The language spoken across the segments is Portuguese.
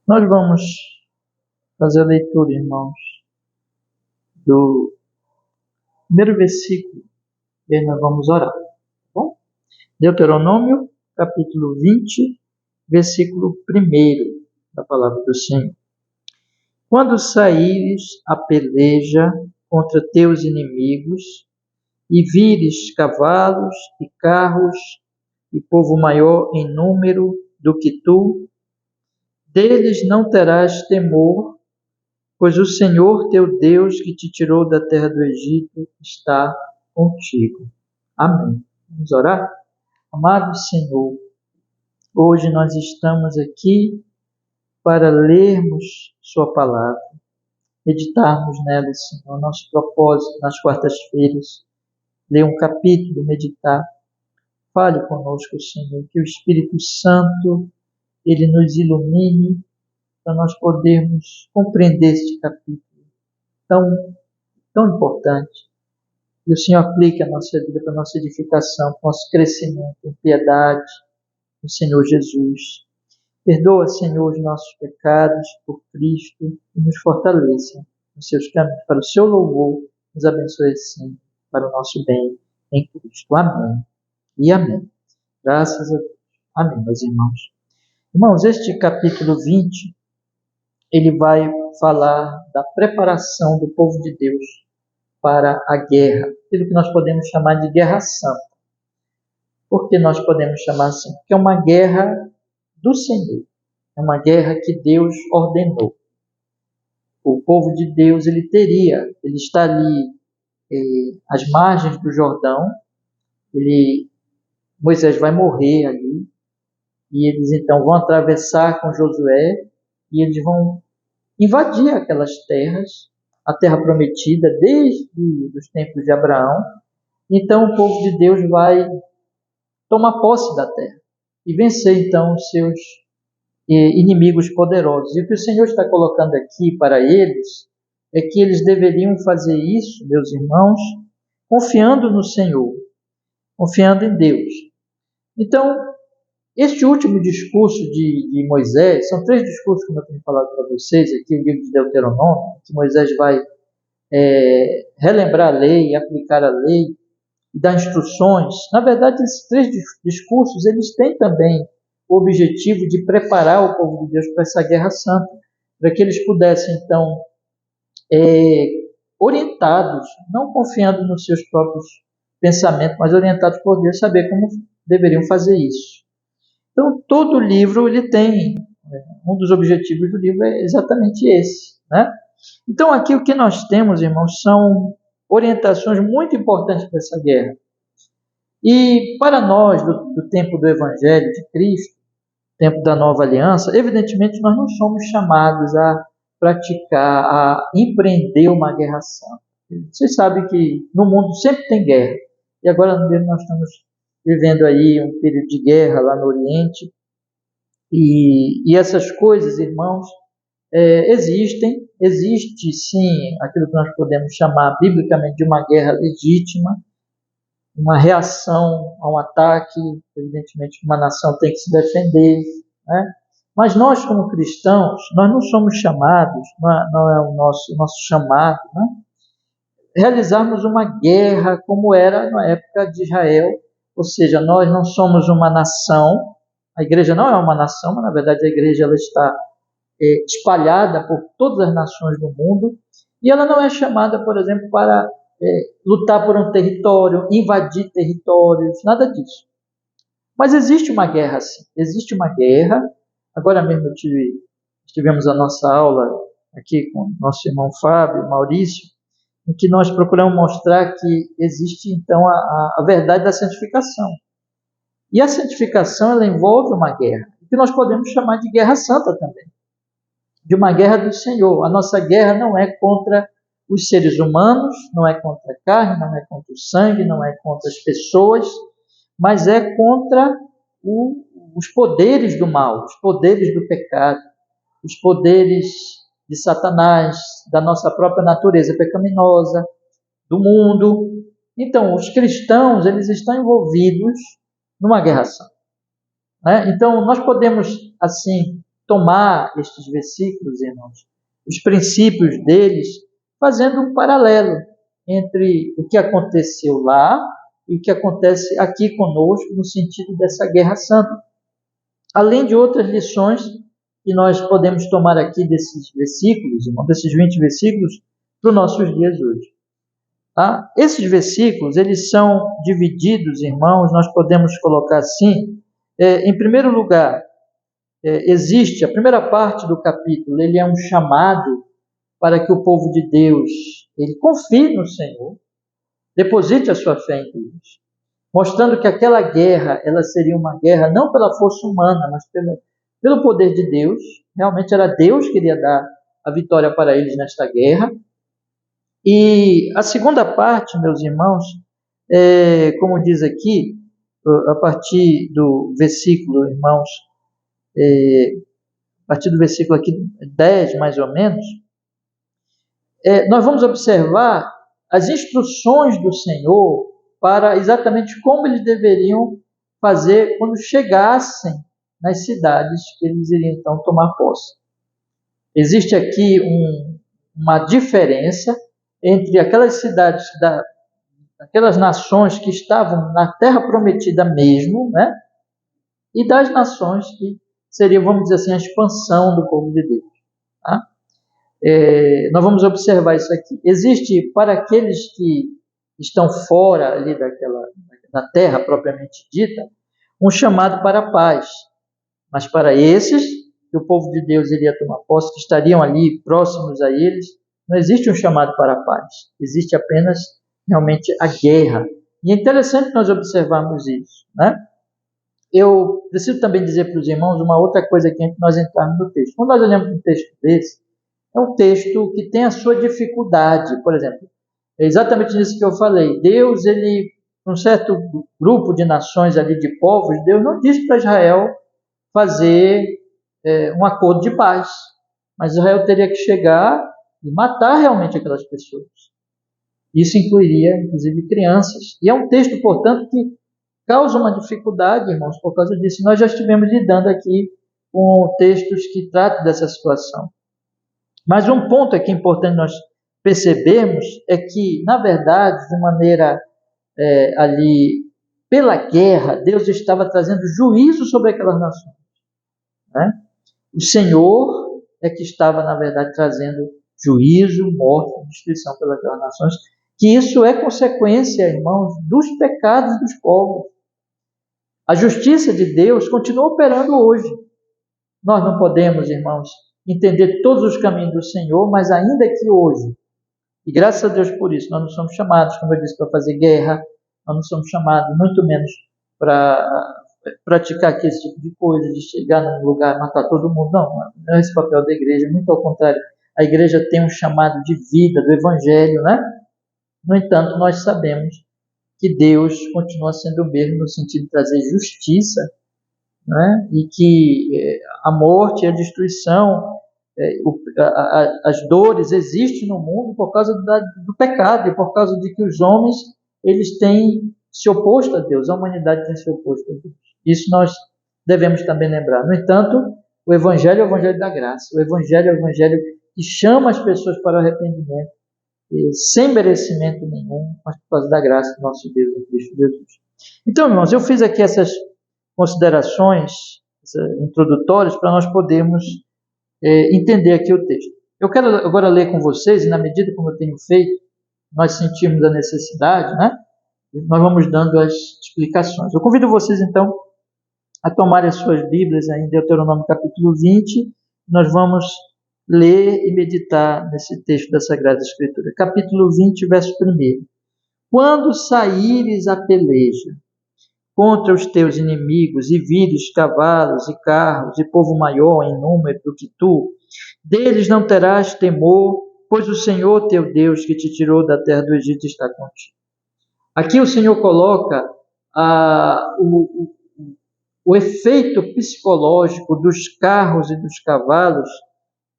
Nós vamos fazer a leitura, irmãos, do primeiro versículo, e aí nós vamos orar, tá bom? Deuteronômio, capítulo 20, versículo 1 da palavra do Senhor. Quando saíres a peleja contra teus inimigos, e vires cavalos e carros, e povo maior em número do que tu, deles não terás temor, pois o Senhor teu Deus, que te tirou da terra do Egito, está contigo. Amém. Vamos orar? Amado Senhor, hoje nós estamos aqui para lermos Sua palavra, meditarmos nela, Senhor. Nosso propósito nas quartas-feiras, ler um capítulo, meditar. Fale conosco, Senhor, que o Espírito Santo, Ele nos ilumine para nós podermos compreender este capítulo tão importante. E o Senhor aplique a nossa vida para a nossa edificação, para o nosso crescimento em piedade no Senhor Jesus. Perdoa, Senhor, os nossos pecados por Cristo e nos fortaleça nos seus caminhos para o seu louvor. Nos abençoe sempre para o nosso bem em Cristo. Amém e amém. Graças a Deus. Amém, meus irmãos. Irmãos, este capítulo 20, ele vai falar da preparação do povo de Deus para a guerra, aquilo que nós podemos chamar de guerra santa. Por que nós podemos chamar assim? Porque é uma guerra do Senhor, é uma guerra que Deus ordenou. O povo de Deus, ele está ali às margens do Jordão, Moisés vai morrer ali, e eles então vão atravessar com Josué, e eles vão invadir aquelas terras, a terra prometida desde os tempos de Abraão. Então o povo de Deus vai tomar posse da terra e vencer então os seus inimigos poderosos. E o que o Senhor está colocando aqui para eles é que eles deveriam fazer isso, meus irmãos, confiando no Senhor, confiando em Deus. Então, este último discurso de Moisés, são 3 discursos que eu tenho falado para vocês aqui, o livro de Deuteronômio, que Moisés vai relembrar a lei, aplicar a lei, dar instruções. Na verdade, esses 3 discursos, eles têm também o objetivo de preparar o povo de Deus para essa guerra santa, para que eles pudessem, então, orientados, não confiando nos seus próprios pensamentos, mas orientados por Deus, saber como deveriam fazer isso. Então, todo livro, ele tem, um dos objetivos do livro é exatamente esse, né? Então, aqui o que nós temos, irmãos, são orientações muito importantes para essa guerra. E para nós, do tempo do Evangelho de Cristo, tempo da Nova Aliança, evidentemente nós não somos chamados a praticar, a empreender uma guerra santa. Vocês sabem que no mundo sempre tem guerra. E agora nós estamos vivendo aí um período de guerra lá no Oriente. E essas coisas, irmãos, existe sim aquilo que nós podemos chamar biblicamente de uma guerra legítima, uma reação a um ataque. Evidentemente uma nação tem que se defender, né? Mas nós como cristãos, nós não somos chamados, não é o nosso chamado, né? Realizarmos uma guerra como era na época de Israel, ou seja, nós não somos uma nação, a igreja não é uma nação, mas na verdade a igreja ela está espalhada por todas as nações do mundo, e ela não é chamada, por exemplo, para lutar por um território, invadir territórios, nada disso. Mas existe uma guerra, sim. Existe uma guerra. Agora mesmo tivemos a nossa aula aqui com o nosso irmão Fábio, Maurício, em que nós procuramos mostrar que existe, então, a verdade da santificação. E a santificação, ela envolve uma guerra, que nós podemos chamar de guerra santa também, de uma guerra do Senhor. A nossa guerra não é contra os seres humanos, não é contra a carne, não é contra o sangue, não é contra as pessoas, mas é contra os poderes do mal, os poderes do pecado, os poderes de Satanás, da nossa própria natureza pecaminosa, do mundo. Então, os cristãos, eles estão envolvidos numa guerra santa, né? Então, nós podemos, assim, tomar estes versículos, irmãos, os princípios deles, fazendo um paralelo entre o que aconteceu lá e o que acontece aqui conosco no sentido dessa guerra santa. Além de outras lições que nós podemos tomar aqui desses versículos, irmão, desses 20 versículos, para os nossos dias hoje. Tá? Esses versículos, eles são divididos, irmãos, nós podemos colocar assim, em primeiro lugar, existe a primeira parte do capítulo, ele é um chamado para que o povo de Deus, ele confie no Senhor, deposite a sua fé em Deus, mostrando que aquela guerra, ela seria uma guerra não pela força humana, mas pelo poder de Deus. Realmente era Deus que iria dar a vitória para eles nesta guerra. E a segunda parte, meus irmãos, como diz aqui, a partir do versículo, irmãos, a partir do versículo aqui 10, mais ou menos, nós vamos observar as instruções do Senhor para exatamente como eles deveriam fazer quando chegassem nas cidades que eles iriam então tomar posse. Existe aqui uma diferença entre aquelas cidades, aquelas nações que estavam na terra prometida mesmo, né? E das nações que seriam, vamos dizer assim, a expansão do povo de Deus. Tá? Nós vamos observar isso aqui. Existe, para aqueles que estão fora ali da terra propriamente dita, um chamado para a paz. Mas para esses, que o povo de Deus iria tomar posse, que estariam ali próximos a eles, não existe um chamado para a paz. Existe apenas, realmente, a guerra. E é interessante nós observarmos isso, né? Eu preciso também dizer para os irmãos uma outra coisa aqui antes de nós entrarmos no texto. Quando nós olhamos um texto desse, é um texto que tem a sua dificuldade. Por exemplo, é exatamente nisso que eu falei. Deus, um certo grupo de nações ali, de povos, Deus não disse para Israel fazer um acordo de paz. Mas Israel teria que chegar e matar realmente aquelas pessoas. Isso incluiria, inclusive, crianças. E é um texto, portanto, que causa uma dificuldade, irmãos, por causa disso. Nós já estivemos lidando aqui com textos que tratam dessa situação. Mas um ponto aqui importante nós percebermos é que, na verdade, de maneira ali, pela guerra, Deus estava trazendo juízo sobre aquelas nações. Né? O Senhor é que estava, na verdade, trazendo juízo, morte, destruição pelas nações, que isso é consequência, irmãos, dos pecados dos povos. A justiça de Deus continua operando hoje. Nós não podemos, irmãos, entender todos os caminhos do Senhor, mas ainda que hoje, e graças a Deus por isso, nós não somos chamados, como eu disse, para fazer guerra, nós não somos chamados, muito menos, para praticar aqui esse tipo de coisa, de chegar num lugar e matar todo mundo. Não é esse o papel da igreja, muito ao contrário. A igreja tem um chamado de vida, do Evangelho, né? No entanto, nós sabemos que Deus continua sendo o mesmo no sentido de trazer justiça, né? E que a morte e a destruição, as dores existem no mundo por causa do pecado e por causa de que os homens eles têm se oposto a Deus, a humanidade tem se oposto a Deus. Isso nós devemos também lembrar. No entanto, o Evangelho é o Evangelho da graça, o Evangelho é o Evangelho que chama as pessoas para o arrependimento, sem merecimento nenhum, mas por causa da graça do nosso Deus em Cristo Jesus. Então, irmãos, eu fiz aqui essas considerações introdutórias para nós podermos entender aqui o texto. Eu quero agora ler com vocês, e na medida como eu tenho feito, nós sentimos a necessidade, né? Nós vamos dando as explicações. Eu convido vocês, então, a tomarem as suas Bíblias aí em Deuteronômio capítulo 20. Nós vamos ler e meditar nesse texto da Sagrada Escritura. Capítulo 20, verso 1. Quando saíres a peleja contra os teus inimigos e vires cavalos e carros e povo maior em número do que tu, deles não terás temor, pois o Senhor teu Deus que te tirou da terra do Egito está contigo. Aqui o Senhor coloca o efeito psicológico dos carros e dos cavalos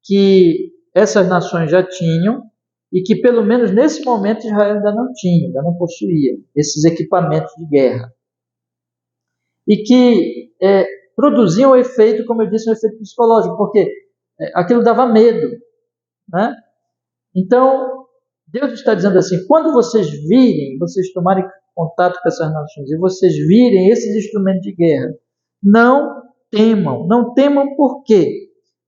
que essas nações já tinham e que pelo menos nesse momento Israel ainda não tinha, ainda não possuía esses equipamentos de guerra. E que produziam um efeito, como eu disse, um efeito psicológico, porque aquilo dava medo, né? Então, Deus está dizendo assim, quando vocês virem, vocês tomarem contato com essas nações, e vocês virem esses instrumentos de guerra, não temam. Não temam por quê?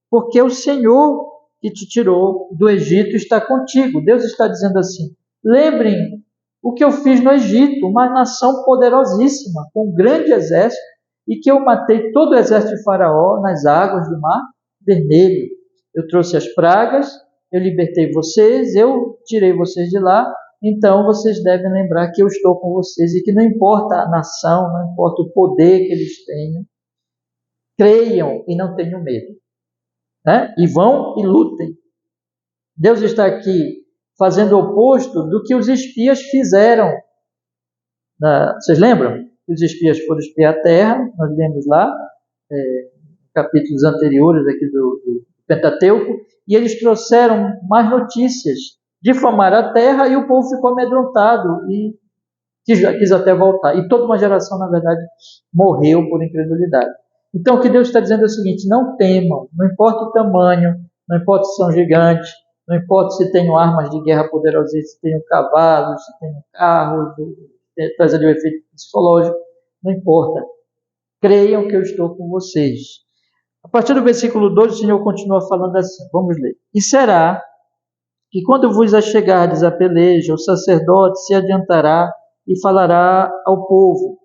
Porque o Senhor que te tirou do Egito está contigo. Deus está dizendo assim, lembrem o que eu fiz no Egito, uma nação poderosíssima, com um grande exército, e que eu matei todo o exército de Faraó nas águas do Mar Vermelho. Eu trouxe as pragas, eu libertei vocês, eu tirei vocês de lá, então vocês devem lembrar que eu estou com vocês e que não importa a nação, não importa o poder que eles tenham, creiam e não tenham medo, né? E vão e lutem. Deus está aqui fazendo o oposto do que os espias fizeram. Vocês lembram? Os espias foram espiar a terra, nós lemos lá, capítulos anteriores aqui do Pentateuco, e eles trouxeram mais notícias, difamaram a terra e o povo ficou amedrontado e quis até voltar. E toda uma geração, na verdade, morreu por incredulidade. Então, o que Deus está dizendo é o seguinte, não temam, não importa o tamanho, não importa se são gigantes, não importa se tenham armas de guerra poderosíssimas, se tenham cavalos, se tenham carros, trazendo o efeito psicológico, não importa. Creiam que eu estou com vocês. A partir do versículo 2, o Senhor continua falando assim, vamos ler. E será que quando vos achegardes à peleja, o sacerdote se adiantará e falará ao povo,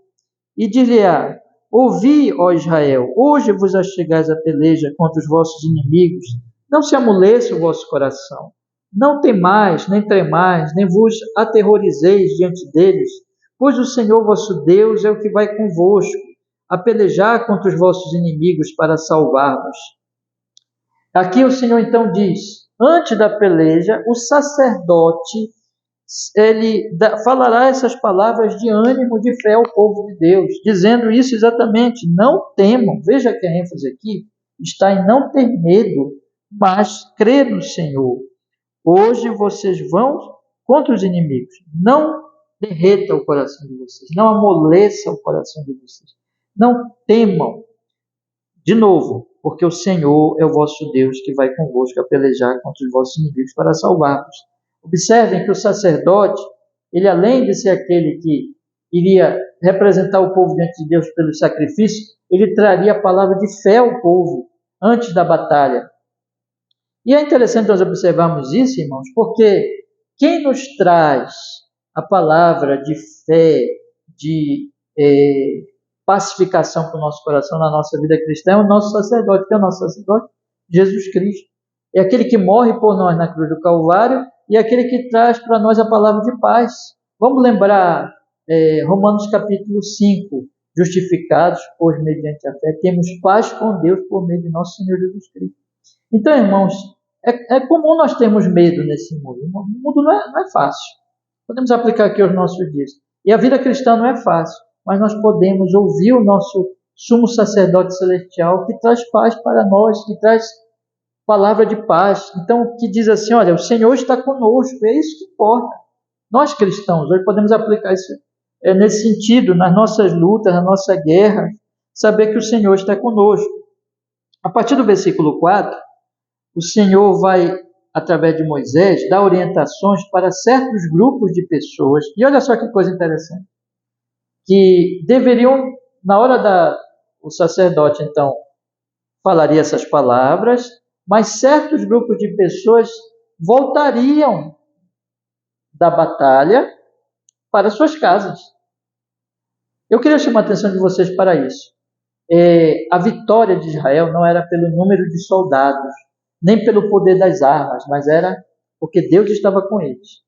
e dir-lhe-á, ouvi, ó Israel, hoje vos achegais à peleja contra os vossos inimigos, não se amoleça o vosso coração, não temais, nem tremais, nem vos aterrorizeis diante deles, pois o Senhor vosso Deus é o que vai convosco, a pelejar contra os vossos inimigos para salvar-vos. Aqui o Senhor então diz, antes da peleja, o sacerdote, ele falará essas palavras de ânimo, de fé ao povo de Deus, dizendo isso exatamente, não temam, veja que a ênfase aqui está em não ter medo, mas crer no Senhor. Hoje vocês vão contra os inimigos, não derreta o coração de vocês, não amoleça o coração de vocês, não temam, de novo, porque o Senhor é o vosso Deus que vai convosco a pelejar contra os vossos inimigos para salvar-vos. Observem que o sacerdote, ele além de ser aquele que iria representar o povo diante de Deus pelo sacrifício, ele traria a palavra de fé ao povo antes da batalha. E é interessante nós observarmos isso, irmãos, porque quem nos traz a palavra de fé, de pacificação para o nosso coração na nossa vida cristã é o nosso sacerdote. Que é o nosso sacerdote? Jesus Cristo. É aquele que morre por nós na cruz do Calvário e é aquele que traz para nós a palavra de paz. Vamos lembrar Romanos capítulo 5, justificados, pois mediante a fé, temos paz com Deus por meio de nosso Senhor Jesus Cristo. Então, irmãos, é comum nós termos medo nesse mundo. O mundo não é fácil. Podemos aplicar aqui aos nossos dias. E a vida cristã não é fácil, mas nós podemos ouvir o nosso sumo sacerdote celestial que traz paz para nós, que traz palavra de paz. Então, que diz assim, olha, o Senhor está conosco, é isso que importa. Nós cristãos, hoje podemos aplicar isso nesse sentido, nas nossas lutas, na nossa guerra, saber que o Senhor está conosco. A partir do versículo 4, o Senhor vai, através de Moisés, dar orientações para certos grupos de pessoas. E olha só que coisa interessante. Que deveriam, na hora o sacerdote, então, falaria essas palavras, mas certos grupos de pessoas voltariam da batalha para suas casas. Eu queria chamar a atenção de vocês para isso. A vitória de Israel não era pelo número de soldados, nem pelo poder das armas, mas era porque Deus estava com eles.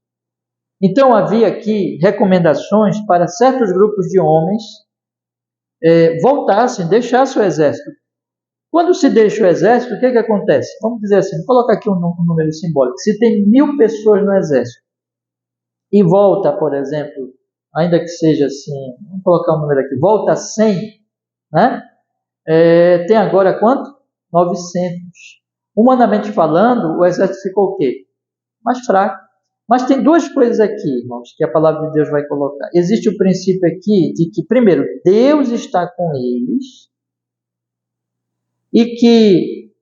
Então havia aqui recomendações para certos grupos de homens voltassem, deixassem o exército. Quando se deixa o exército, o que acontece? Vamos dizer assim, vou colocar aqui um número simbólico. Se tem 1000 pessoas no exército e volta, por exemplo, ainda que seja assim, vamos colocar um número aqui, volta a 100, né? Tem agora quanto? 900. Humanamente falando, o exército ficou o quê? Mais fraco. Mas tem duas coisas aqui, irmãos, que a palavra de Deus vai colocar. Existe o princípio aqui de que, primeiro, Deus está com eles, e que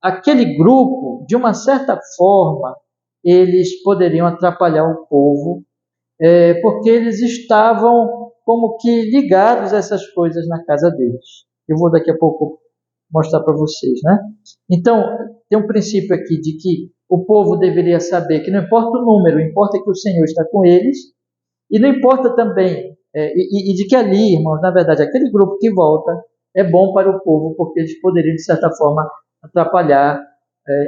aquele grupo, de uma certa forma, eles poderiam atrapalhar o povo, porque eles estavam como que ligados a essas coisas na casa deles. Eu vou daqui a pouco mostrar para vocês, né? Então, tem um princípio aqui de que o povo deveria saber que não importa o número, importa que o Senhor está com eles, e não importa também, e de que ali, irmãos, na verdade, aquele grupo que volta é bom para o povo, porque eles poderiam, de certa forma, atrapalhar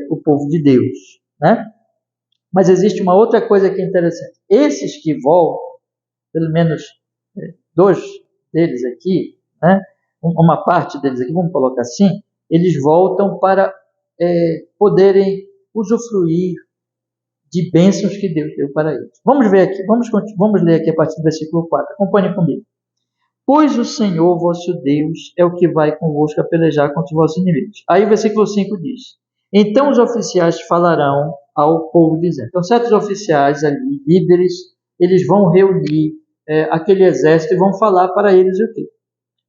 o povo de Deus, né? Mas existe uma outra coisa que é interessante. Esses que voltam, pelo menos dois deles aqui, né? Uma parte deles aqui, vamos colocar assim, eles voltam para poderem usufruir de bênçãos que Deus deu para eles. Vamos ver aqui, vamos ler aqui a partir do versículo 4. Acompanhe comigo. Pois o Senhor vosso Deus é o que vai convosco a pelejar contra os vossos inimigos. Aí o versículo 5 diz: então os oficiais falarão ao povo dizendo. Então certos oficiais ali, líderes, eles vão reunir aquele exército e vão falar para eles o quê?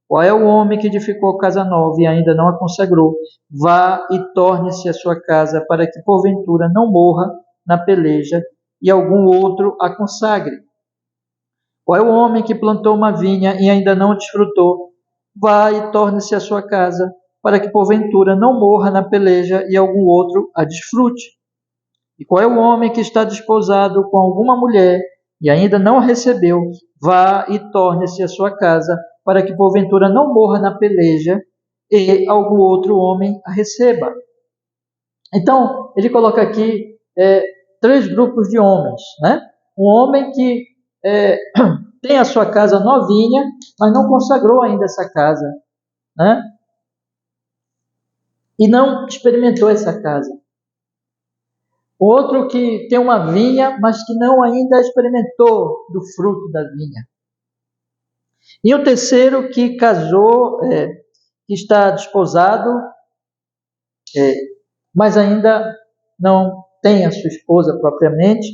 Qual é o homem que edificou casa nova e ainda não a consagrou? Vá e torne-se a sua casa, para que porventura não morra na peleja e algum outro a consagre. Qual é o homem que plantou uma vinha e ainda não a desfrutou? Vá e torne-se a sua casa, para que porventura não morra na peleja e algum outro a desfrute. E qual é o homem que está desposado com alguma mulher e ainda não a recebeu? Vá e torne-se a sua casa, para que porventura não morra na peleja e algum outro homem a receba. Então, ele coloca aqui três grupos de homens, né? Um homem que tem a sua casa novinha, mas não consagrou ainda essa casa, né? E não experimentou essa casa. Outro que tem uma vinha, mas que não ainda experimentou do fruto da vinha. E o terceiro que casou, que está desposado, mas ainda não tem a sua esposa propriamente,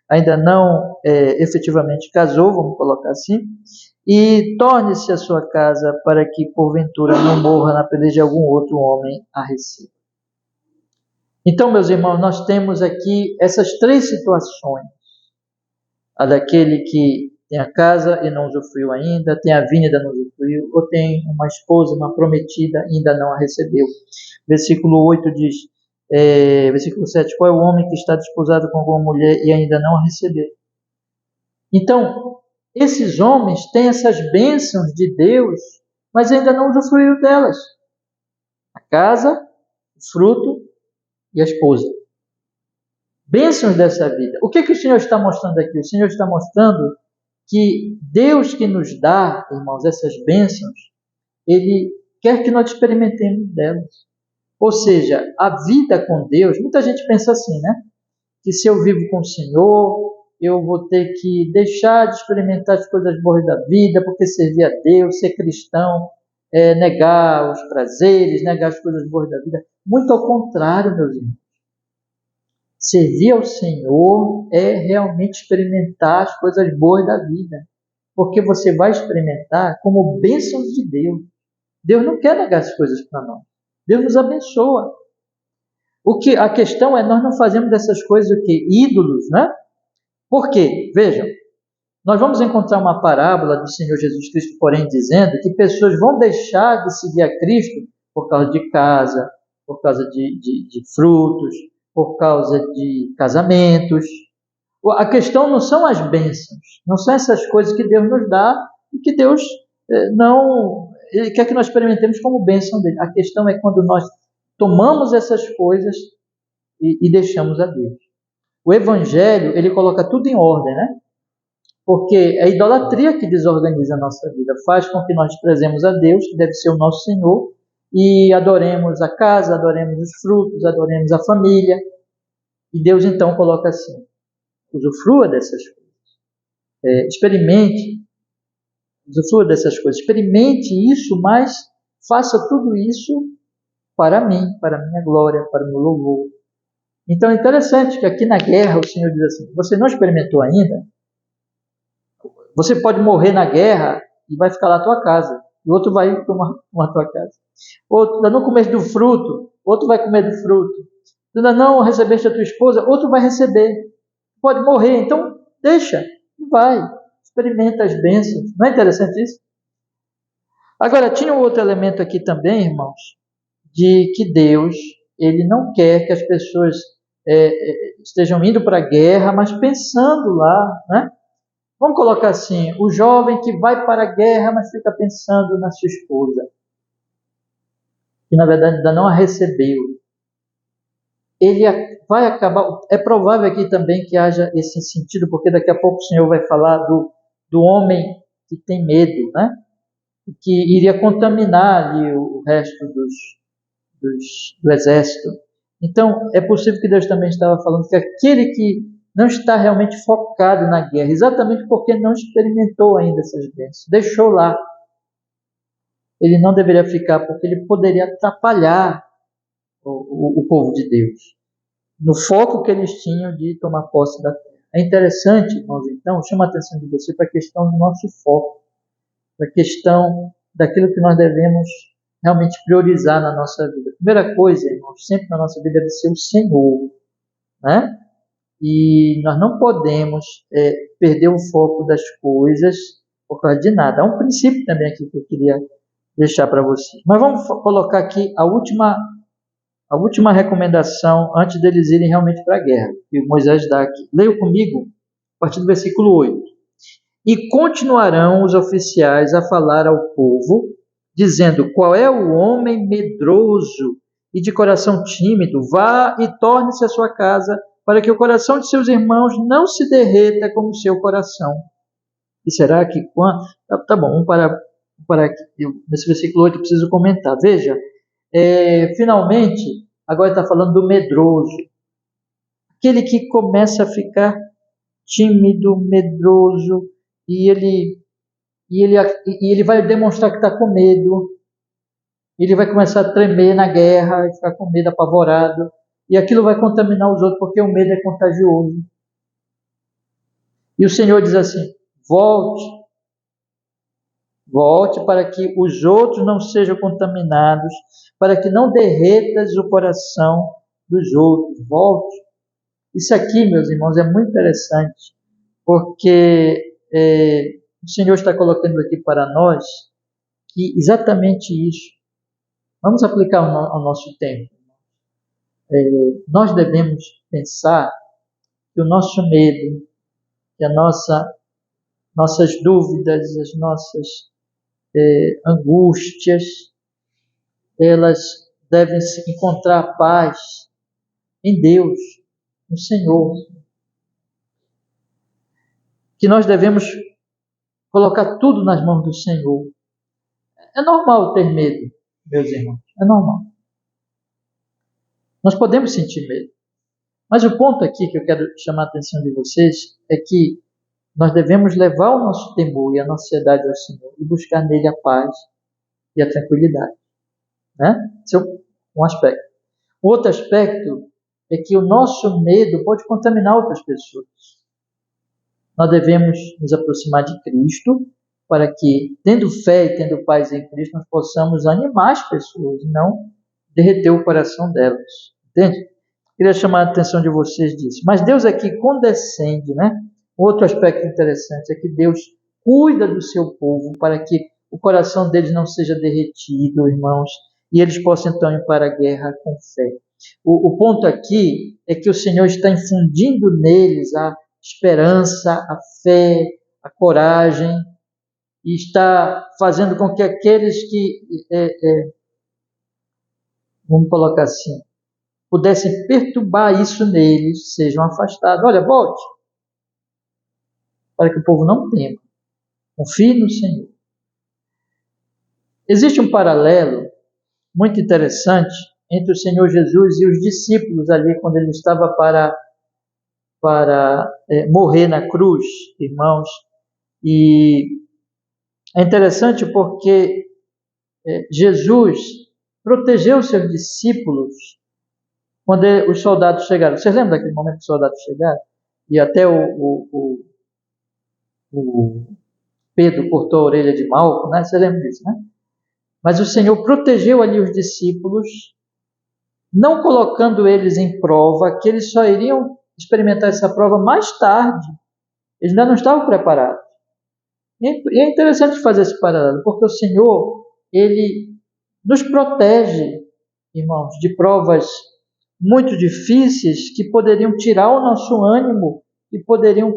ainda não efetivamente casou, vamos colocar assim, e torne-se a sua casa para que porventura não morra na peleja de algum outro homem a receba. Então, meus irmãos, nós temos aqui essas três situações. A daquele que tem a casa e não usufruiu ainda, tem a vinha e ainda não usufruiu, ou tem uma esposa, uma prometida e ainda não a recebeu. Versículo 8 diz, versículo 7, qual é o homem que está desposado com alguma mulher e ainda não a recebeu? Então, esses homens têm essas bênçãos de Deus, mas ainda não usufruíram delas. A casa, o fruto e a esposa. Bênçãos dessa vida. O que o Senhor está mostrando aqui? O Senhor está mostrando que Deus que nos dá, irmãos, essas bênçãos, Ele quer que nós experimentemos delas. Ou seja, a vida com Deus, muita gente pensa assim, né? Que se eu vivo com o Senhor, eu vou ter que deixar de experimentar as coisas boas da vida, porque servir a Deus, ser cristão, negar os prazeres, negar as coisas boas da vida. Muito ao contrário, meus irmãos. Servir ao Senhor é realmente experimentar as coisas boas da vida, porque você vai experimentar como bênçãos de Deus. Deus não quer negar as coisas para nós. Deus nos abençoa. A questão é, nós não fazemos dessas coisas o quê? Ídolos, né? Por quê? Vejam, nós vamos encontrar uma parábola do Senhor Jesus Cristo, porém, dizendo que pessoas vão deixar de seguir a Cristo por causa de casa, por causa de frutos, por causa de casamentos. A questão não são as bênçãos, não são essas coisas que Deus nos dá e que Deus Ele quer que nós experimentemos como bênção dele. A questão é quando nós tomamos essas coisas e deixamos a Deus. O Evangelho, ele coloca tudo em ordem, né? Porque é a idolatria que desorganiza a nossa vida, faz com que nós desprezemos a Deus, que deve ser o nosso Senhor, e adoremos a casa, adoremos os frutos, adoremos a família. E Deus então coloca assim, usufrua dessas coisas. Usufrua dessas coisas, experimente isso, mas faça tudo isso para mim, para a minha glória, para o meu louvor. Então é interessante que aqui na guerra o Senhor diz assim, você não experimentou ainda? Você pode morrer na guerra e vai ficar lá a tua casa. e outro vai tomar a tua casa. Outro, ainda não comeste do fruto, outro vai comer do fruto. Tu ainda não recebeste a tua esposa, outro vai receber. Pode morrer, então deixa, e vai. Experimenta as bênçãos. Não é interessante isso? Agora, tinha um outro elemento aqui também, irmãos, de que Deus, Ele não quer que as pessoas estejam indo para a guerra, mas pensando lá, né? Vamos colocar assim, o jovem que vai para a guerra, mas fica pensando na sua esposa, que na verdade ainda não a recebeu. Ele vai acabar, é provável aqui também que haja esse sentido, porque daqui a pouco o Senhor vai falar do homem que tem medo, né? Que iria contaminar ali o resto do exército. Então, é possível que Deus também estava falando que aquele que não está realmente focado na guerra, exatamente porque não experimentou ainda essas bênçãos, deixou lá. Ele não deveria ficar, porque ele poderia atrapalhar o povo de Deus, no foco que eles tinham de tomar posse da terra. É interessante, irmãos, então, chama a atenção de você para a questão do nosso foco, para a questão daquilo que nós devemos realmente priorizar na nossa vida. A primeira coisa, irmãos, sempre na nossa vida deve ser o Senhor, né? E nós não podemos perder o foco das coisas por causa de nada. Há um princípio também aqui que eu queria deixar para vocês. Mas vamos colocar aqui a última recomendação antes deles irem realmente para a guerra, que Moisés dá aqui. Leia comigo, a partir do versículo 8. E continuarão os oficiais a falar ao povo, dizendo: qual é o homem medroso e de coração tímido? Vá e torne-se à sua casa, para que o coração de seus irmãos não se derreta como o seu coração. E será que quando... Tá bom, vamos parar aqui. Nesse versículo 8 eu preciso comentar. Veja, finalmente, agora está falando do medroso. Aquele que começa a ficar tímido, medroso, e ele vai demonstrar que está com medo. Ele vai começar a tremer na guerra, ficar com medo, apavorado. E aquilo vai contaminar os outros, porque o medo é contagioso. E o Senhor diz assim: volte para que os outros não sejam contaminados, para que não derretas o coração dos outros. Volte. Isso aqui, meus irmãos, é muito interessante, porque o Senhor está colocando aqui para nós que exatamente isso. Vamos aplicar ao nosso tempo. Nós devemos pensar que o nosso medo, que nossas dúvidas, as nossas angústias, elas devem encontrar paz em Deus, no Senhor. Que nós devemos colocar tudo nas mãos do Senhor. É normal ter medo, meus irmãos, é normal. Nós podemos sentir medo. Mas o ponto aqui que eu quero chamar a atenção de vocês é que nós devemos levar o nosso temor e a nossa ansiedade ao Senhor e buscar nele a paz e a tranquilidade. Né? Esse é um aspecto. O outro aspecto é que o nosso medo pode contaminar outras pessoas. Nós devemos nos aproximar de Cristo para que, tendo fé e tendo paz em Cristo, nós possamos animar as pessoas, não derreter o coração delas. Entende? Queria chamar a atenção de vocês disso. Mas Deus aqui condescende, né? Outro aspecto interessante é que Deus cuida do seu povo para que o coração deles não seja derretido, irmãos, e eles possam então ir para a guerra com fé. O ponto aqui é que o Senhor está infundindo neles a esperança, a fé, a coragem, e está fazendo com que aqueles que, vamos colocar assim, pudessem perturbar isso neles, sejam afastados. Olha, volte, para que o povo não tema. Confie no Senhor. Existe um paralelo muito interessante entre o Senhor Jesus e os discípulos ali, quando ele estava para morrer na cruz, irmãos. E é interessante porque Jesus protegeu os seus discípulos quando os soldados chegaram. Vocês lembram daquele momento que os soldados chegaram? E até o Pedro cortou a orelha de Malco, né? Você lembra disso, né? Mas o Senhor protegeu ali os discípulos, não colocando eles em prova, que eles só iriam experimentar essa prova mais tarde. Eles ainda não estavam preparados. E é interessante fazer esse paralelo, porque o Senhor, Ele nos protege, irmãos, de provas muito difíceis que poderiam tirar o nosso ânimo e poderiam,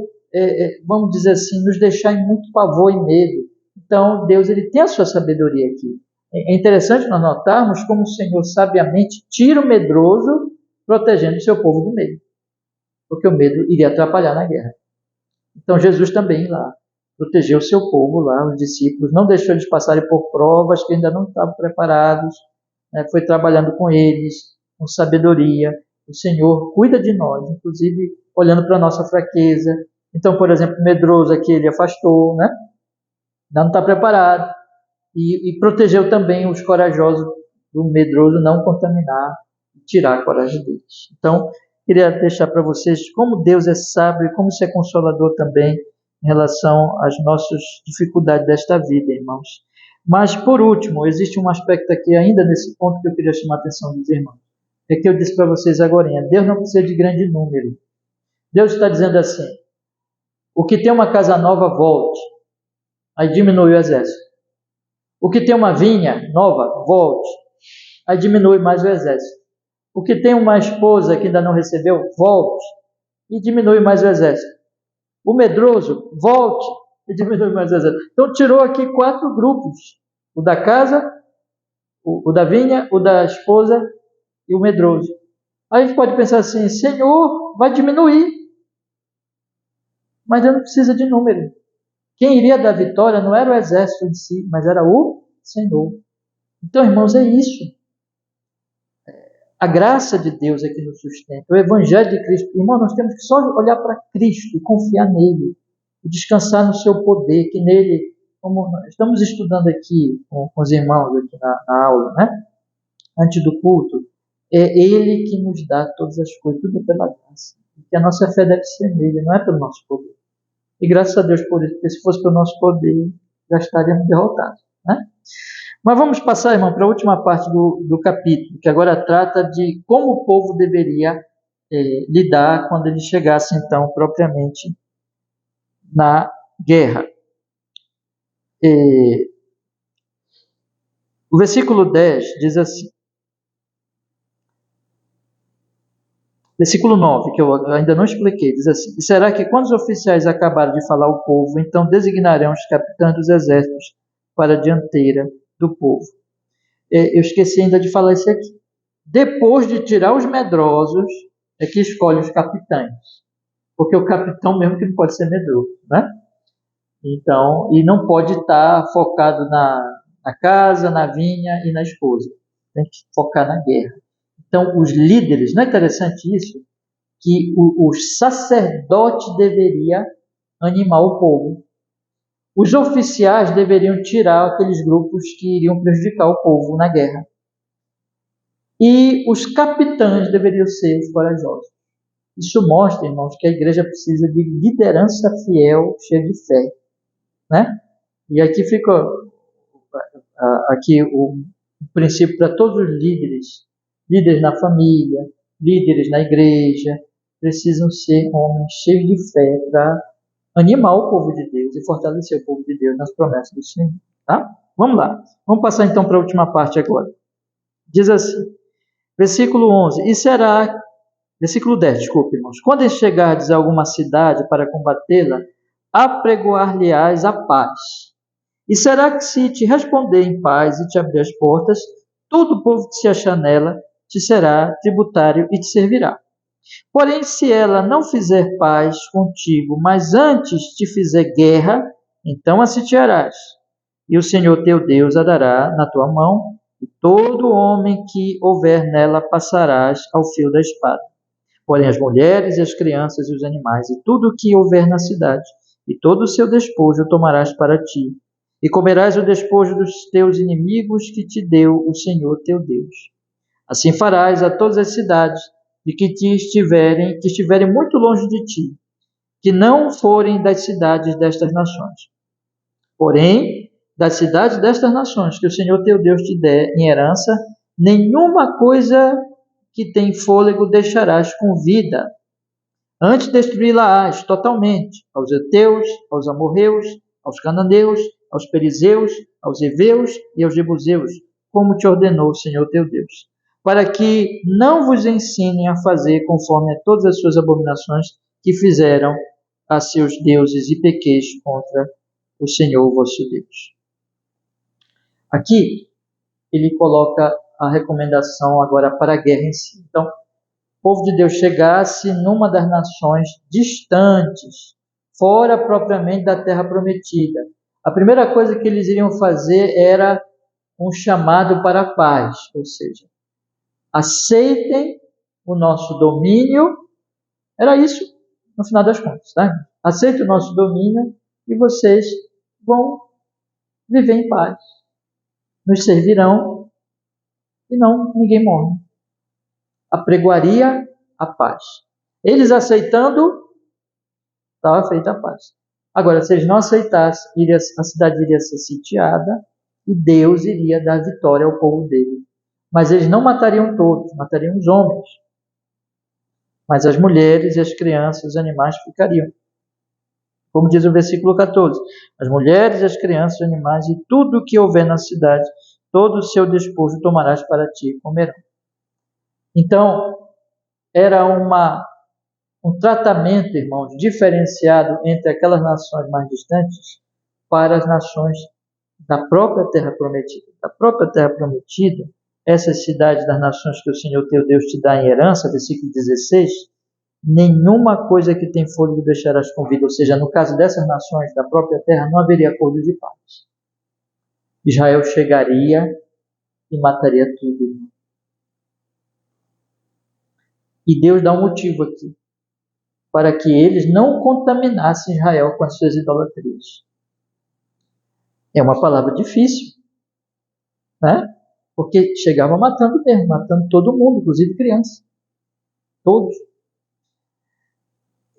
vamos dizer assim, nos deixar em muito pavor e medo. Então, Deus ele tem a sua sabedoria aqui. É interessante nós notarmos como o Senhor sabiamente tira o medroso, protegendo o seu povo do medo, porque o medo iria atrapalhar na guerra. Então, Jesus também lá protegeu o seu povo lá, os discípulos, não deixou eles passarem por provas que ainda não estavam preparados, né? Foi trabalhando com eles, com sabedoria. O Senhor cuida de nós, inclusive olhando para a nossa fraqueza. Então, por exemplo, o medroso aqui, ele afastou, né? Ainda não está preparado. E protegeu também os corajosos do medroso não contaminar e tirar a coragem deles. Então, queria deixar para vocês como Deus é sábio e como isso é consolador também em relação às nossas dificuldades desta vida, irmãos. Mas, por último, existe um aspecto aqui ainda nesse ponto que eu queria chamar a atenção dos irmãos. É que eu disse para vocês agora, Deus não precisa de grande número. Deus está dizendo assim, o que tem uma casa nova, volte. Aí diminui o exército. O que tem uma vinha nova, volte. Aí diminui mais o exército. O que tem uma esposa que ainda não recebeu, volte. E diminui mais o exército. O medroso, volte. E diminui mais o exército. Então tirou aqui 4 grupos. O da casa, o da vinha, o da esposa e o medroso. Aí a gente pode pensar assim, Senhor, vai diminuir. Mas Deus não precisa de número. Quem iria dar vitória não era o exército em si, mas era o Senhor. Então, irmãos, é isso. A graça de Deus é que nos sustenta. O Evangelho de Cristo. Irmão, nós temos que só olhar para Cristo e confiar nele. E descansar no seu poder, que nele, como nós estamos estudando aqui com os irmãos aqui na aula, né? Antes do culto, é ele que nos dá todas as coisas, tudo é pela graça. Porque a nossa fé deve ser nele, não é pelo nosso poder. E graças a Deus por isso, porque se fosse pelo nosso poder, já estaríamos derrotados, né? Mas vamos passar, irmão, para a última parte do capítulo, que agora trata de como o povo deveria lidar quando ele chegasse, então, propriamente na guerra. O versículo 10 diz assim, versículo 9, que eu ainda não expliquei, diz assim, e será que quando os oficiais acabarem de falar ao povo, então designarão os capitães dos exércitos para a dianteira do povo. Eu esqueci ainda de falar isso aqui. Depois de tirar os medrosos, é que escolhe os capitães. Porque o capitão mesmo que não pode ser medroso, né? Então, e não pode estar focado na casa, na vinha e na esposa. Tem que focar na guerra. Então, os líderes, não é interessante isso? Que o sacerdote deveria animar o povo. Os oficiais deveriam tirar aqueles grupos que iriam prejudicar o povo na guerra. E os capitães deveriam ser os corajosos. Isso mostra, irmãos, que a igreja precisa de liderança fiel, cheia de fé, né? E aqui fica aqui o princípio para todos os líderes, líderes na família, líderes na igreja, precisam ser homens cheios de fé para animar o povo de Deus e fortalecer o povo de Deus nas promessas do Senhor, tá? Vamos lá. Vamos passar então para a última parte agora. Diz assim, versículo 11, versículo 10, desculpe, irmãos. Quando chegardes a alguma cidade para combatê-la, apregoar-lhe-ás a paz. E será que se te responder em paz e te abrir as portas, todo o povo que se achar nela te será tributário e te servirá. Porém, se ela não fizer paz contigo, mas antes te fizer guerra, então a sitiarás. E o Senhor teu Deus a dará na tua mão, e todo homem que houver nela passarás ao fio da espada. Porém, as mulheres e as crianças e os animais, e tudo o que houver na cidade, e todo o seu despojo tomarás para ti. E comerás o despojo dos teus inimigos que te deu o Senhor teu Deus. Assim farás a todas as cidades de que estiverem muito longe de ti, que não forem das cidades destas nações. Porém, das cidades destas nações que o Senhor teu Deus te der em herança, nenhuma coisa que tem fôlego deixarás com vida. Antes destruí-la-ás totalmente, aos heteus, aos amorreus, aos cananeus, aos perizeus, aos heveus e aos jebuseus, como te ordenou o Senhor teu Deus, para que não vos ensinem a fazer conforme a todas as suas abominações que fizeram a seus deuses e pequeis contra o Senhor vosso Deus. Aqui ele coloca a recomendação agora para a guerra em si. Então, o povo de Deus chegasse numa das nações distantes, fora propriamente da terra prometida. A primeira coisa que eles iriam fazer era um chamado para a paz, ou seja, aceitem o nosso domínio. Era isso, no final das contas, tá? Aceitem o nosso domínio e vocês vão viver em paz. Nos servirão e ninguém morre. Apregoaria a paz. Eles aceitando, estava feita a paz. Agora, se eles não aceitassem, a cidade iria ser sitiada e Deus iria dar vitória ao povo dele. Mas eles não matariam todos, matariam os homens. Mas as mulheres e as crianças, os animais ficariam. Como diz o versículo 14, as mulheres, as crianças, os animais e tudo o que houver na cidade, todo o seu despojo tomarás para ti e comerão. Então, era um tratamento, irmãos, diferenciado entre aquelas nações mais distantes para as nações da própria terra prometida. Da própria terra prometida, essas cidades das nações que o Senhor teu Deus te dá em herança, versículo 16, nenhuma coisa que tem fôlego deixarás com vida. Ou seja, no caso dessas nações da própria terra, não haveria acordo de paz. Israel chegaria e mataria tudo, irmão. E Deus dá um motivo aqui, para que eles não contaminassem Israel com as suas idolatrias. É uma palavra difícil, né? Porque chegava matando mesmo, matando todo mundo, inclusive crianças. Todos.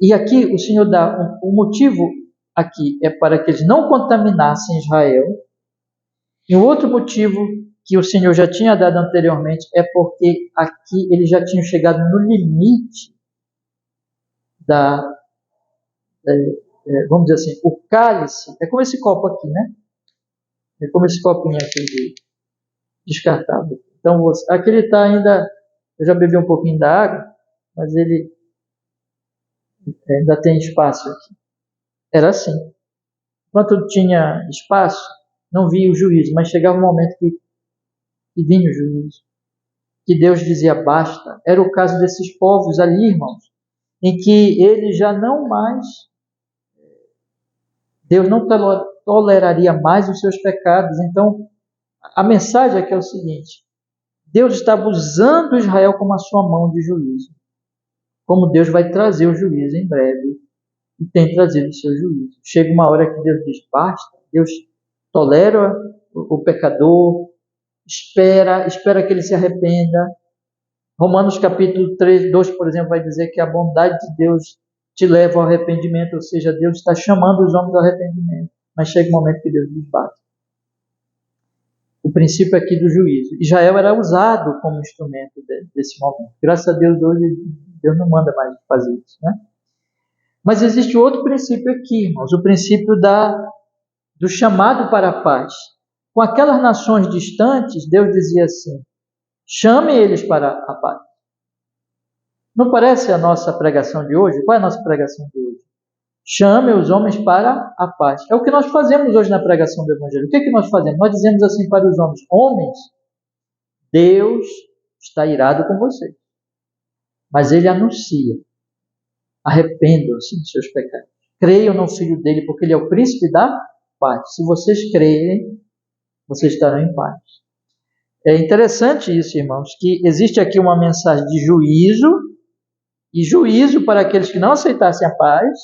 E aqui o Senhor dá um motivo aqui, é para que eles não contaminassem Israel. E um outro motivo que o Senhor já tinha dado anteriormente é porque aqui eles já tinham chegado no limite vamos dizer assim, o cálice, é como esse copo aqui, né? É como esse copinho aqui descartável. Então, aqui ele está ainda, eu já bebi um pouquinho da água, mas ele ainda tem espaço aqui. Era assim. Enquanto tinha espaço, não via o juízo, mas chegava um momento que vinha o juízo. Que Deus dizia basta. Era o caso desses povos ali, irmãos, em que ele já não mais, Deus não toleraria mais os seus pecados. Então, a mensagem aqui é o seguinte: Deus estava usando Israel como a sua mão de juízo. Como Deus vai trazer o juízo em breve, e tem trazido o seu juízo. Chega uma hora que Deus diz basta, Deus tolera o pecador, espera que ele se arrependa. Romanos capítulo 2, por exemplo, vai dizer que a bondade de Deus te leva ao arrependimento, ou seja, Deus está chamando os homens ao arrependimento, mas chega um momento que Deus diz basta. O princípio aqui do juízo. Israel era usado como instrumento desse momento. Graças a Deus, hoje, Deus não manda mais fazer isso, né? Mas existe outro princípio aqui, irmãos, o princípio do chamado para a paz. Com aquelas nações distantes, Deus dizia assim: chame eles para a paz. Não parece a nossa pregação de hoje? Qual é a nossa pregação de hoje? Chame os homens para a paz. É o que nós fazemos hoje na pregação do Evangelho. O que é que nós fazemos? Nós dizemos assim para os homens: homens, Deus está irado com vocês. Mas Ele anuncia: arrependam-se dos seus pecados. Creiam no Filho dele, porque Ele é o príncipe da paz. Se vocês crerem, vocês estarão em paz. É interessante isso, irmãos, que existe aqui uma mensagem de juízo, e juízo para aqueles que não aceitassem a paz,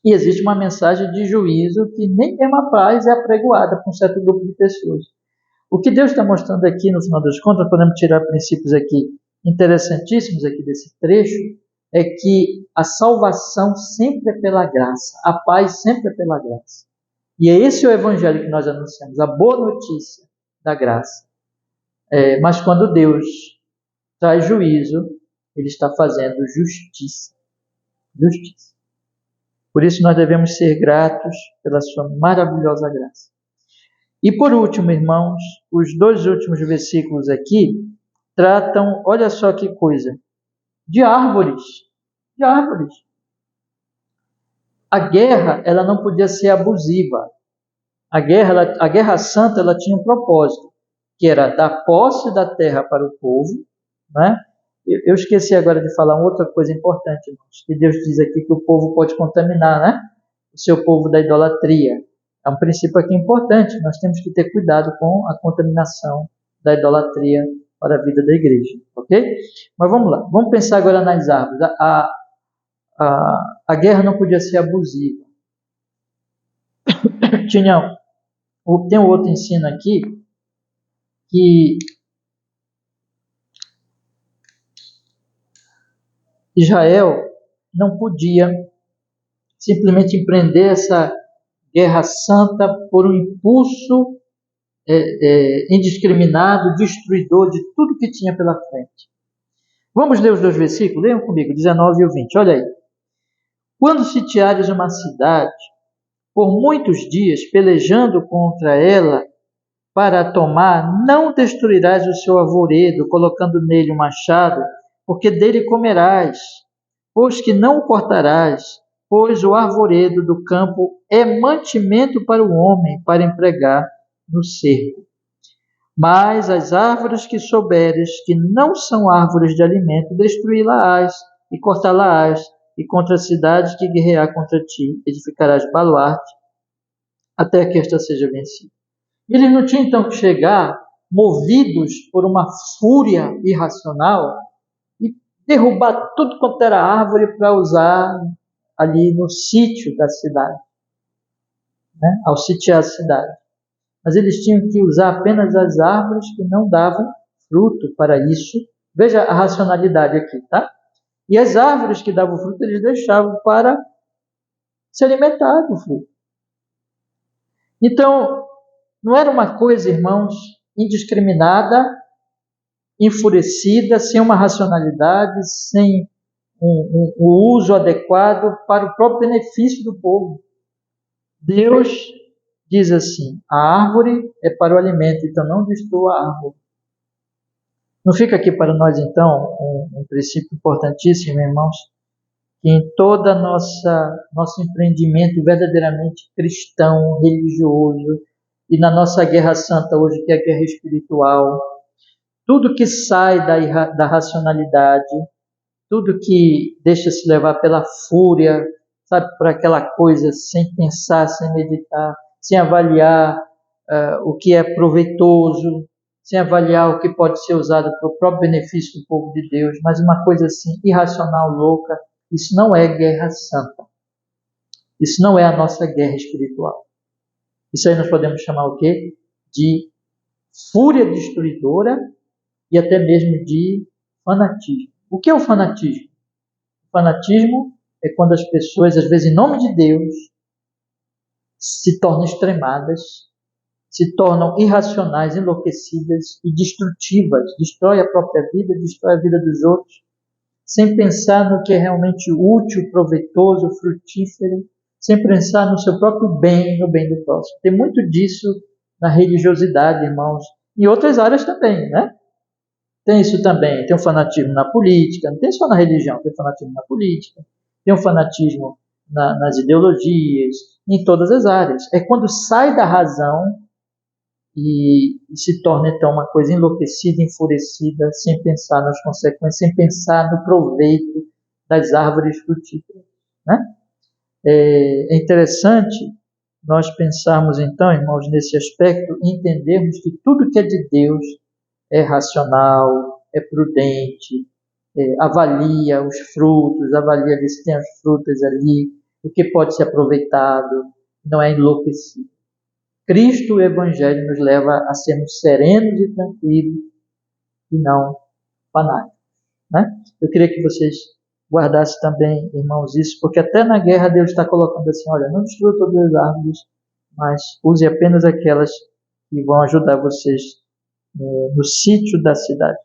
e existe uma mensagem de juízo que nem mesmo a paz é apregoada para um certo grupo de pessoas. O que Deus está mostrando aqui, no final das contas, podemos tirar princípios aqui interessantíssimos aqui desse trecho, é que a salvação sempre é pela graça, a paz sempre é pela graça. E é esse o evangelho que nós anunciamos, a boa notícia da graça. Mas quando Deus traz juízo, Ele está fazendo justiça. Justiça. Por isso nós devemos ser gratos pela sua maravilhosa graça. E por último, irmãos, os 2 últimos versículos aqui tratam, olha só que coisa, de árvores. De árvores. A guerra, ela não podia ser abusiva. A guerra santa, ela tinha um propósito, que era dar posse da terra para o povo, né? Eu esqueci agora de falar uma outra coisa importante, irmãos, que Deus diz aqui que o povo pode contaminar, né? O seu povo da idolatria. É um princípio aqui importante, nós temos que ter cuidado com a contaminação da idolatria para a vida da igreja, ok? Mas vamos lá, vamos pensar agora nas árvores. A guerra não podia ser abusiva. Tem um outro ensino aqui, que Israel não podia simplesmente empreender essa guerra santa por um impulso indiscriminado, destruidor de tudo que tinha pela frente. Vamos ler os 2 versículos? Leiam comigo, 19 e o 20. Olha aí. Quando sitiares uma cidade, por muitos dias, pelejando contra ela para a tomar, não destruirás o seu arvoredo, colocando nele um machado, porque dele comerás, pois que não o cortarás, pois o arvoredo do campo é mantimento para o homem, para empregar no cerco. Mas as árvores que souberes que não são árvores de alimento, destruí-las-ás e cortá-las-ás, e contra a cidade que guerrear contra ti, edificarás baluarte, até que esta seja vencida. Eles não tinham então que chegar, movidos por uma fúria irracional, e derrubar tudo quanto era árvore para usar ali no sítio da cidade, né? Ao sitiar a cidade. Mas eles tinham que usar apenas as árvores que não davam fruto para isso. Veja a racionalidade aqui, tá? E as árvores que davam fruto, eles deixavam para se alimentar do fruto. Então, não era uma coisa, irmãos, indiscriminada, enfurecida, sem uma racionalidade, sem um uso adequado para o próprio benefício do povo. Deus diz assim: a árvore é para o alimento, então não destrua a árvore. Não fica aqui para nós, então, um princípio importantíssimo, irmãos, que em todo nosso empreendimento verdadeiramente cristão, religioso, e na nossa guerra santa hoje, que é a guerra espiritual, tudo que sai da racionalidade, tudo que deixa se levar pela fúria, sabe, por aquela coisa sem pensar, sem meditar, sem avaliar o que é proveitoso, sem avaliar o que pode ser usado para o próprio benefício do povo de Deus, mas uma coisa assim, irracional, louca, isso não é guerra santa. Isso não é a nossa guerra espiritual. Isso aí nós podemos chamar o quê? De fúria destruidora e até mesmo de fanatismo. O que é o fanatismo? O fanatismo é quando as pessoas, às vezes em nome de Deus, se tornam extremadas, se tornam irracionais, enlouquecidas e destrutivas, destrói a própria vida, destrói a vida dos outros, sem pensar no que é realmente útil, proveitoso, frutífero, sem pensar no seu próprio bem, no bem do próximo. Tem muito disso na religiosidade, irmãos, em outras áreas também, né? Tem isso também, tem um fanatismo na política, não tem só na religião, tem um fanatismo na política, tem um fanatismo nas ideologias, em todas as áreas. É quando sai da razão e se torna então uma coisa enlouquecida, enfurecida, sem pensar nas consequências, sem pensar no proveito das árvores frutíferas, né? É interessante nós pensarmos então, irmãos, nesse aspecto, e entendermos que tudo que é de Deus é racional, é prudente, avalia os frutos, avalia ali se tem as frutas ali, o que pode ser aproveitado, não é enlouquecido. Cristo, o Evangelho, nos leva a sermos serenos e tranquilos e não fanáticos, né? Eu queria que vocês guardassem também, irmãos, isso, porque até na guerra Deus está colocando assim, olha, não destrua todas as árvores mas use apenas aquelas que vão ajudar vocês no sítio da cidade.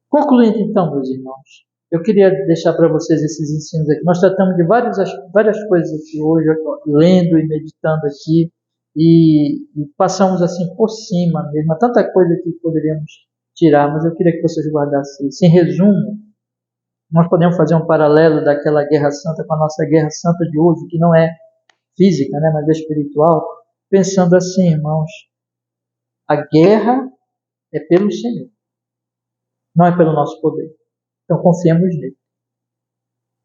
Concluindo então, meus irmãos, eu queria deixar para vocês esses ensinos aqui. Nós tratamos de várias coisas aqui hoje, lendo e meditando aqui, e passamos assim por cima mesmo, tanta coisa que poderíamos tirar, mas eu queria que vocês guardassem isso. Em resumo, nós podemos fazer um paralelo daquela guerra santa com a nossa guerra santa de hoje, que não é física, né, mas é espiritual, pensando assim, irmãos, a guerra é pelo Senhor, não é pelo nosso poder. Então confiemos nele.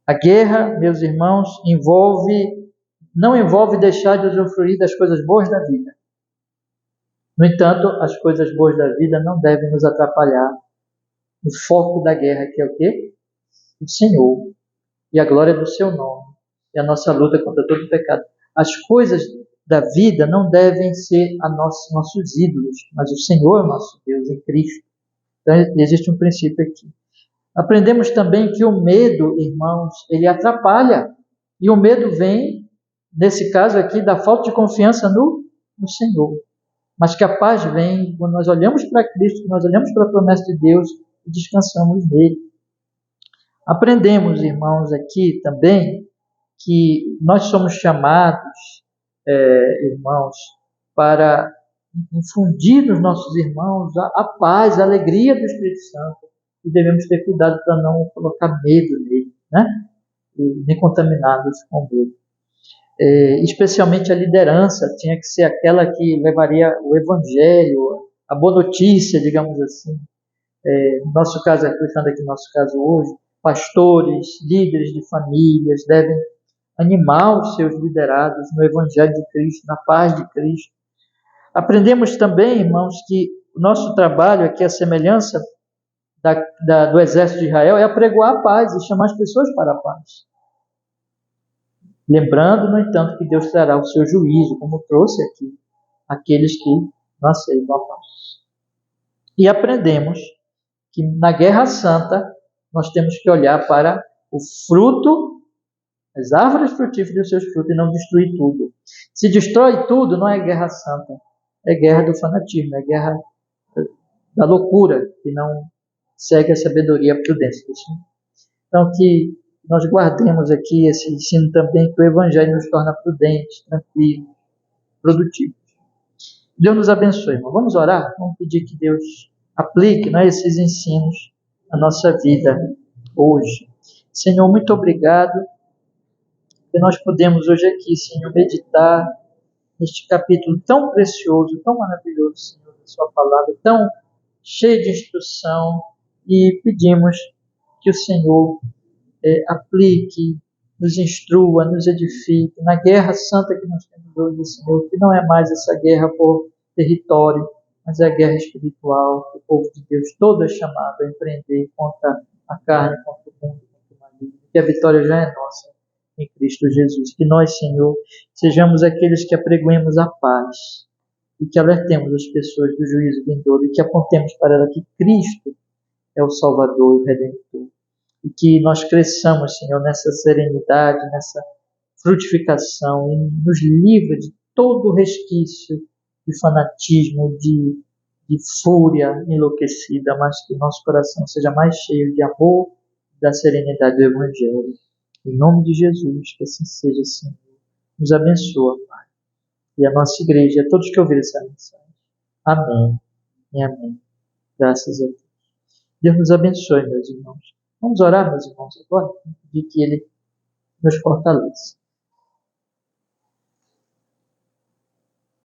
A guerra, meus irmãos, não envolve deixar de usufruir das coisas boas da vida. No entanto, as coisas boas da vida não devem nos atrapalhar no foco da guerra, que é o quê? O Senhor e a glória do seu nome e a nossa luta contra todo o pecado. As coisas da vida não devem ser nossos ídolos, mas o Senhor é o nosso Deus em Cristo. Então existe um princípio aqui. Aprendemos também que o medo, irmãos, ele atrapalha. E o medo vem, nesse caso aqui, da falta de confiança no Senhor. Mas que a paz vem quando nós olhamos para Cristo, nós olhamos para a promessa de Deus e descansamos nele. Aprendemos, irmãos, aqui também que nós somos chamados, irmãos, para infundir nos nossos irmãos a paz, a alegria do Espírito Santo. E devemos ter cuidado para não colocar medo nele, né? E nem contaminá-los com medo. Especialmente a liderança tinha que ser aquela que levaria o evangelho, a boa notícia, digamos assim. No nosso caso, aplicando aqui no nosso caso hoje, pastores, líderes de famílias devem animar os seus liderados no evangelho de Cristo, na paz de Cristo. Aprendemos também, irmãos, que o nosso trabalho aqui, a semelhança do exército de Israel, é apregoar a paz e chamar as pessoas para a paz. Lembrando, no entanto, que Deus trará o seu juízo, como trouxe aqui, aqueles que não aceitam a paz. E aprendemos que na guerra santa nós temos que olhar para o fruto, as árvores frutíferas dos seus frutos, e não destruir tudo. Se destrói tudo, não é guerra santa, é guerra do fanatismo, é guerra da loucura, que não segue a sabedoria e a prudência. Então, que nós guardemos aqui esse ensino também, que o Evangelho nos torna prudentes, tranquilos, produtivos. Deus nos abençoe, irmão. Vamos orar? Vamos pedir que Deus aplique, né, esses ensinos na nossa vida hoje. Senhor, muito obrigado que nós podemos hoje aqui, Senhor, meditar neste capítulo tão precioso, tão maravilhoso, Senhor, da sua palavra, tão cheio de instrução, e pedimos que o Senhor aplique, nos instrua, nos edifique na guerra santa que nós temos hoje, Senhor, que não é mais essa guerra por território, mas é a guerra espiritual, que o povo de Deus todo é chamado a empreender contra a carne, contra o mundo, contra o maligno, que a vitória já é nossa em Cristo Jesus. Que nós, Senhor, sejamos aqueles que apregoemos a paz e que alertemos as pessoas do juízo vindouro e que apontemos para ela que Cristo é o Salvador e o Redentor. E que nós cresçamos, Senhor, nessa serenidade, nessa frutificação e nos livre de todo resquício de fanatismo, de fúria enlouquecida, mas que o nosso coração seja mais cheio de amor e da serenidade do Evangelho. Em nome de Jesus, que assim seja, Senhor. Nos abençoa, Pai. E a nossa igreja, a todos que ouviram essa mensagem. Amém e amém. Graças a Deus. Deus nos abençoe, meus irmãos. Vamos orar, meus irmãos, agora, e que Ele nos fortaleça.